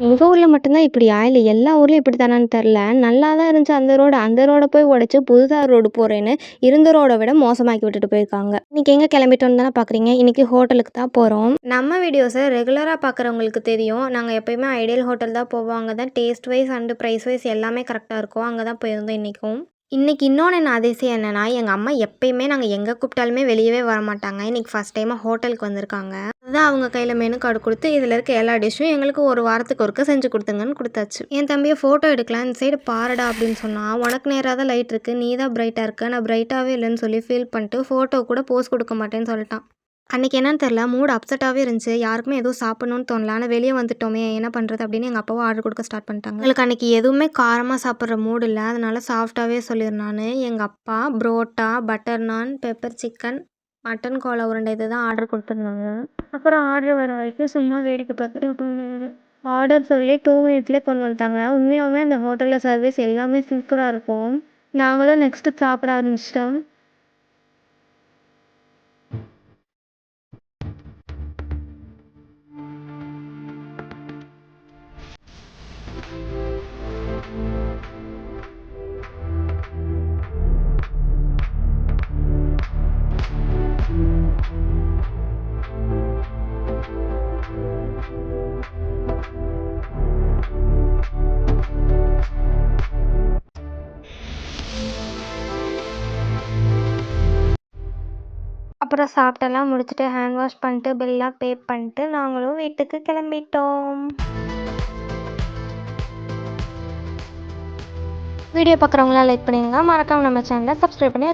எங்க ஊர்ல மட்டும் தான் இப்படியா? இல்ல எல்லா ஊர்லயும் இப்படித்தானான்னு தெர்ல. நல்லா தான் இருந்துச்சு அந்த ரோட போய் உடைச்சு புதுசா ரோடு போறேன்னு இருந்த ரோட விட மோசமாக்கி விட்டுட்டு போயிருக்காங்க. இன்னைக்கு எங்க கிளம்பிட்டோம்னு தானே பார்க்குறீங்க. இன்னைக்கு ஹோட்டலுக்கு தான் போறோம். நம்ம வீடியோஸை ரெகுலரா பார்க்குறவங்களுக்கு தெரியும். நாங்க எப்பயுமே ஐடியல் ஹோட்டல் தான் போவோம். அங்க தான் taste wise and price wise எல்லாமே கரெக்ட்டா இருக்கும். அங்க தான் போயிருந்தோம் இன்னைக்கும். இன்னைக்கு இன்னொன்னு என்ன அதிசயம் என்னன்னா, எங்க அம்மா எப்பயுமே நாங்க எங்க கூப்பிட்டாலுமே வெளியவே வரமாட்டாங்க. இன்னைக்கு ஃபர்ஸ்ட் டைமா ஹோட்டலுக்கு வந்திருக்காங்க. அதுதான் அவங்க கையில மெனு கார்டு குடுத்து, இதுல இருக்க எல்லா டிஷ்ஷும் எங்களுக்கு 1 வாரத்துக்கு ஒருக்கா செஞ்சு குடுத்துங்கன்னு குடுத்தாச்சு. என் தம்பிய ஃபோட்டோ எடுக்கலாம், இந்த சைடு பாருடா அப்படின்னு சொன்னா, உனக்கு நேரா தான் லைட் இருக்கு. நீ தான் பிரைட்டா இருக்க. நான் பிரைட்டாவே இல்லன்னு சொல்லி ஃபீல் பண்ணிட்டு, ஃபோட்டோ கூட போஸ் குடுக்க மாட்டேன்னு சொல்லிட்டான். அன்னைக்கு என்னன்னு தெரியல, மூட் அப்செட்டாவே இருந்துச்சு. யாருக்குமே எதுவும் சாப்பிடணும்னு தோணல. ஆனா வெளிய வந்துட்டோமே, என்ன பண்றது அப்படின்னு எங்க அப்பாவும் ஆர்டர் குடுக்க ஸ்டார்ட் பண்ணிட்டாங்க. எங்களுக்கு அன்னைக்கு எதுவுமே காரமா சாப்பிடுற மூட் இல்ல. அதனால சாஃப்ட்டாவே சொல்லிருந்தானு. எங்க அப்பா புரோட்டா, பட்டர் நான், பெப்பர் சிக்கன், மட்டன் கோலா உருண்டை இதுதான் ஆர்டர் குடுத்துருந்தாங்க. அப்புறம் ஆர்டர் வர வரைக்கும் சும்மா வேடிக்கை பார்த்துட்டு ஆர்டர் சொல்லி 2 மினிட்ஸ்லேயே கொண்டு வந்துட்டாங்க. உண்மையாலுமே அந்த ஹோட்டலில் சர்வீஸ் எல்லாமே சூப்பராக இருக்கும். நாங்களும் நெக்ஸ்ட்டு சாப்பிட ஆரம்பிச்சிட்டோம். அப்புறம் சாப்பிட்டெல்லாம் முடிச்சுட்டு ஹேண்ட் வாஷ் பண்ணிட்டு பில்லாம் பே பண்ணிட்டு நாங்களும் வீட்டுக்கு கிளம்பிட்டோம். வீடியோ பார்க்குறவங்களாம் லைக் பண்ணிடுங்க. மறக்காம நம்ம சேனலை சப்ஸ்கிரைப் பண்ணி